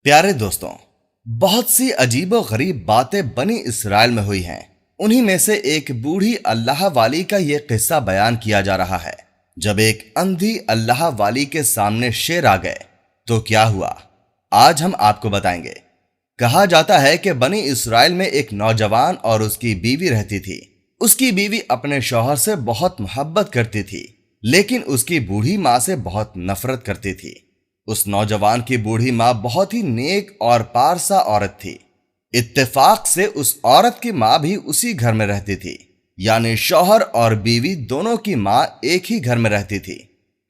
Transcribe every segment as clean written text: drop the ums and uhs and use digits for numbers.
प्यारे दोस्तों, बहुत सी अजीब व गरीब बातें बनी इसराइल में हुई हैं। उन्हीं में से एक बूढ़ी अल्लाह वाली का ये किस्सा बयान किया जा रहा है। जब एक अंधी अल्लाह वाली के सामने शेर आ गए तो क्या हुआ, आज हम आपको बताएंगे। कहा जाता है कि बनी इसराइल में एक नौजवान और उसकी बीवी रहती थी। उसकी बीवी अपने शौहर से बहुत मोहब्बत करती थी, लेकिन उसकी बूढ़ी माँ से बहुत नफरत करती थी। उस नौजवान की बूढ़ी माँ बहुत ही नेक और पारसा औरत थी। इत्तेफाक से उस औरत की माँ भी उसी घर में रहती थी, यानी शौहर और बीवी दोनों की माँ एक ही घर में रहती थी।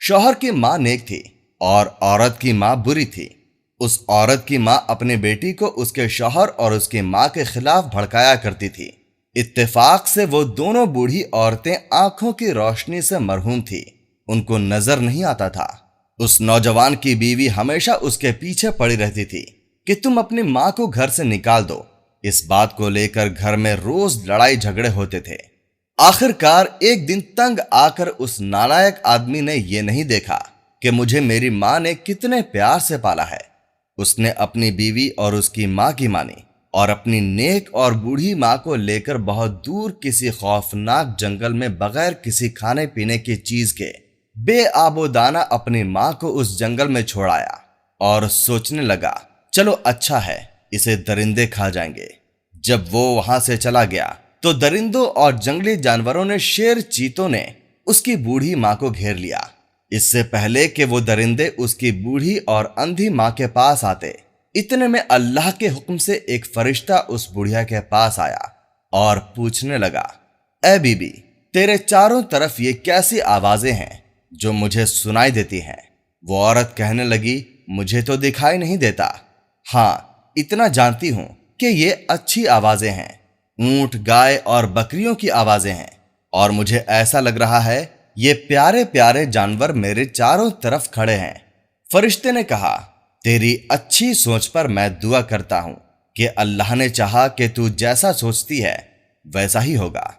शौहर की माँ नेक थी और औरत की माँ बुरी थी। उस औरत की माँ अपनी बेटी को उसके शौहर और उसकी माँ के खिलाफ भड़काया करती थी। इत्तेफाक से वो दोनों बूढ़ी औरतें आंखों की रोशनी से मरहूम थी, उनको नजर नहीं आता था। उस नौजवान की बीवी हमेशा उसके पीछे पड़ी रहती थी कि तुम अपनी माँ को घर से निकाल दो। इस बात को लेकर घर में रोज लड़ाई झगड़े होते थे। आखिरकार एक दिन तंग आकर उस नालायक आदमी ने यह नहीं देखा कि मुझे मेरी माँ ने कितने प्यार से पाला है। उसने अपनी बीवी और उसकी माँ की मानी और अपनी नेक और बूढ़ी माँ को लेकर बहुत दूर किसी खौफनाक जंगल में बगैर किसी खाने पीने की चीज के बेआबोदाना अपनी माँ को उस जंगल में छोड़ आया और सोचने लगा, चलो अच्छा है, इसे दरिंदे खा जाएंगे। जब वो वहां से चला गया तो दरिंदों और जंगली जानवरों ने, शेर चीतों ने उसकी बूढ़ी माँ को घेर लिया। इससे पहले कि वो दरिंदे उसकी बूढ़ी और अंधी माँ के पास आते, इतने में अल्लाह के हुक्म से एक फरिश्ता उस बुढ़िया के पास आया और पूछने लगा, ए बीबी, तेरे चारों तरफ ये कैसी आवाजें हैं जो मुझे सुनाई देती हैं? वो औरत कहने लगी, मुझे तो दिखाई नहीं देता। हाँ, इतना जानती हूं कि ये अच्छी आवाजें हैं, ऊंट, गाय और बकरियों की आवाजें हैं, और मुझे ऐसा लग रहा है ये प्यारे प्यारे जानवर मेरे चारों तरफ खड़े हैं। फरिश्ते ने कहा, तेरी अच्छी सोच पर मैं दुआ करता हूं कि अल्लाह ने चाहा कि तू जैसा सोचती है वैसा ही होगा।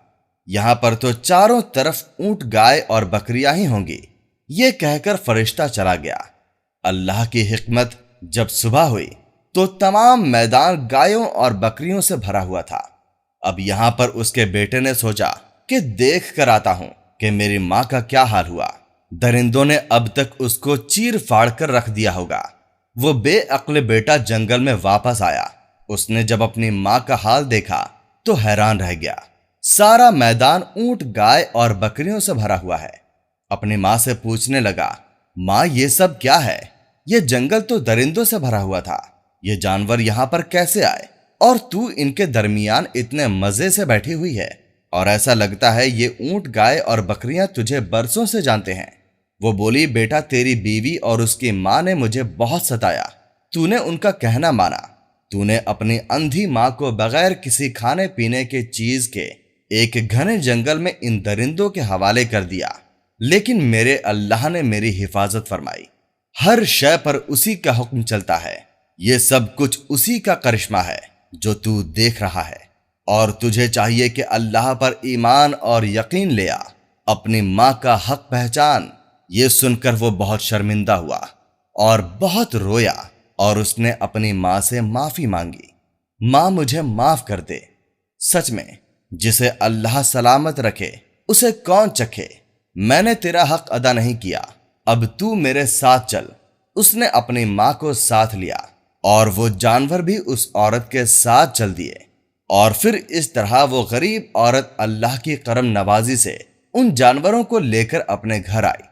यहां पर तो चारों तरफ ऊंट, गाय और बकरियां ही होंगी। ये कहकर फरिश्ता चला गया। अल्लाह की हिकमत, जब सुबह हुई तो तमाम मैदान गायों और बकरियों से भरा हुआ था। अब यहां पर उसके बेटे ने सोचा कि देख कर आता हूं कि मेरी मां का क्या हाल हुआ। दरिंदों ने अब तक उसको चीर फाड़ कर रख दिया होगा। वो बेअक्ल बेटा जंगल में वापस आया। उसने जब अपनी मां का हाल देखा तो हैरान रह गया। सारा मैदान ऊंट, गाय और बकरियों से भरा हुआ है। अपनी मां से पूछने लगा, मां, ये सब क्या है? ये जंगल तो दरिंदों से भरा हुआ था, ये जानवर यहां पर कैसे आए? और तू इनके दरमियान इतने मजे से बैठी हुई है, और ऐसा लगता है ये ऊंट, गाय और बकरियां तुझे बरसों से जानते हैं। वो बोली, बेटा, तेरी बीवी और उसकी मां ने मुझे बहुत सताया। तूने उनका कहना माना। तूने अपनी अंधी मां को बगैर किसी खाने पीने के चीज के एक घने जंगल में इन दरिंदों के हवाले कर दिया, लेकिन मेरे अल्लाह ने मेरी हिफाजत फरमाई। हर शय पर उसी का हुक्म चलता है। ये सब कुछ उसी का करिश्मा है जो तू देख रहा है, और तुझे चाहिए कि अल्लाह पर ईमान और यकीन ले आ, अपनी मां का हक पहचान। ये सुनकर वो बहुत शर्मिंदा हुआ और बहुत रोया, और उसने अपनी मां से माफी मांगी। मां, मुझे माफ कर दे। सच में जिसे अल्लाह सलामत रखे उसे कौन चखे। मैंने तेरा हक अदा नहीं किया, अब तू मेरे साथ चल। उसने अपनी मां को साथ लिया और वो जानवर भी उस औरत के साथ चल दिए, और फिर इस तरह वो गरीब औरत अल्लाह की करम नवाजी से उन जानवरों को लेकर अपने घर आई।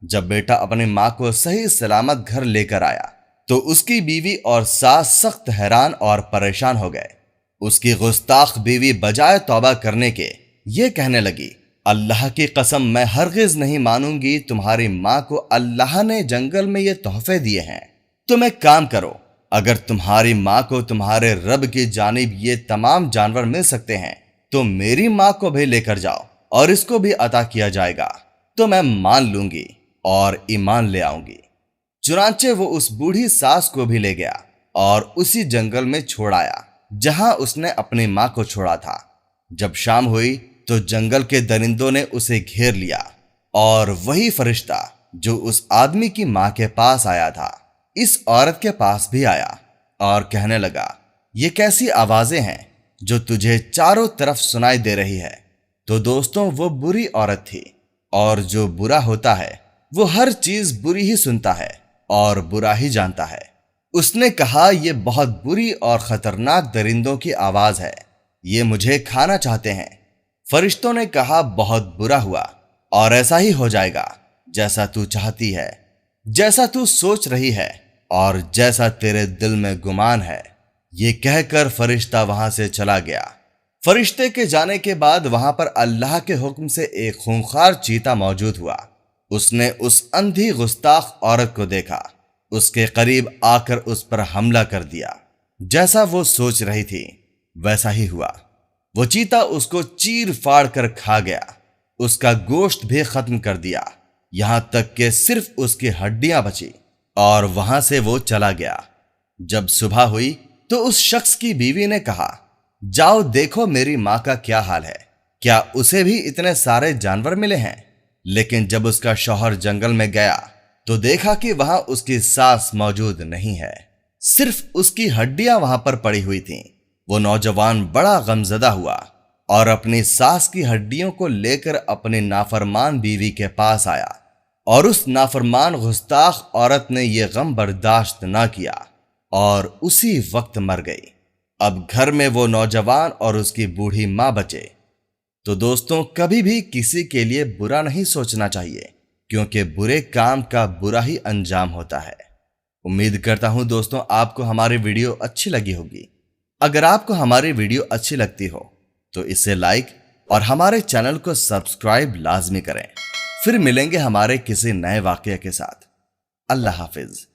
जब बेटा अपनी मां को सही सलामत घर लेकर आया तो उसकी बीवी और सास सख्त हैरान और परेशान हो गए। उसकी गुस्ताख बीवी बजाय तौबा करने के ये कहने लगी, अल्लाह की कसम, मैं हरगिज नहीं मानूंगी तुम्हारी मां को अल्लाह ने जंगल में ये तोहफे दिए हैं। तुम एक काम करो, अगर तुम्हारी मां को तुम्हारे रब की जानिब ये तमाम जानवर मिल सकते हैं तो मेरी मां को भी लेकर जाओ और इसको भी अता किया जाएगा, तो मैं मान लूंगी और ईमान ले आऊंगी। चुनांचे वो उस बूढ़ी सास को भी ले गया और उसी जंगल में छोड़ आया जहां उसने अपनी मां को छोड़ा था। जब शाम हुई तो जंगल के दरिंदों ने उसे घेर लिया, और वही फरिश्ता जो उस आदमी की मां के पास आया था इस औरत के पास भी आया اور کہنے لگا، یہ کیسی آوازیں ہیں جو تجھے چاروں طرف سنائی دے رہی ہے؟ تو دوستوں وہ بری عورت تھی، اور جو برا ہوتا ہے وہ ہر چیز بری ہی سنتا ہے اور برا ہی جانتا ہے۔ اس نے کہا، یہ بہت بری اور خطرناک درندوں کی آواز ہے، یہ مجھے کھانا چاہتے ہیں۔ فرشتوں نے کہا، بہت برا ہوا، اور ایسا ہی ہو جائے گا جیسا تو چاہتی ہے، جیسا تو سوچ رہی ہے اور جیسا تیرے دل میں گمان ہے۔ یہ کہہ کر فرشتہ وہاں سے چلا گیا۔ فرشتے کے جانے کے بعد وہاں پر اللہ کے حکم سے ایک خونخوار چیتا موجود ہوا۔ اس نے اس اندھی گستاخ عورت کو دیکھا، اس کے قریب آ کر اس پر حملہ کر دیا۔ جیسا وہ سوچ رہی تھی ویسا ہی ہوا۔ وہ چیتا اس کو چیر پھاڑ کر کھا گیا، اس کا گوشت بھی ختم کر دیا، یہاں تک کہ صرف اس کی ہڈیاں بچی، اور وہاں سے وہ چلا گیا۔ جب صبح ہوئی تو اس شخص کی بیوی نے کہا، جاؤ دیکھو میری ماں کا کیا حال ہے، کیا اسے بھی اتنے سارے جانور ملے ہیں؟ لیکن جب اس کا شوہر جنگل میں گیا تو دیکھا کہ وہاں اس کی ساس موجود نہیں ہے، صرف اس کی ہڈیاں وہاں پر پڑی ہوئی تھیں۔ وہ نوجوان بڑا غمزدہ ہوا اور اپنی ساس کی ہڈیوں کو لے کر اپنی نافرمان بیوی کے پاس آیا، اور اس نافرمان گستاخ عورت نے یہ غم برداشت نہ کیا اور اسی وقت مر گئی۔ اب گھر میں وہ نوجوان اور اس کی بوڑھی ماں بچے۔ تو دوستوں، کبھی بھی کسی کے لیے برا نہیں سوچنا چاہیے، کیونکہ برے کام کا برا ہی انجام ہوتا ہے۔ امید کرتا ہوں دوستوں آپ کو ہماری ویڈیو اچھی لگی ہوگی۔ اگر آپ کو ہماری ویڈیو اچھی لگتی ہو تو اسے لائک اور ہمارے چینل کو سبسکرائب لازمی کریں۔ پھر ملیں گے ہمارے کسی نئے واقعے کے ساتھ۔ اللہ حافظ۔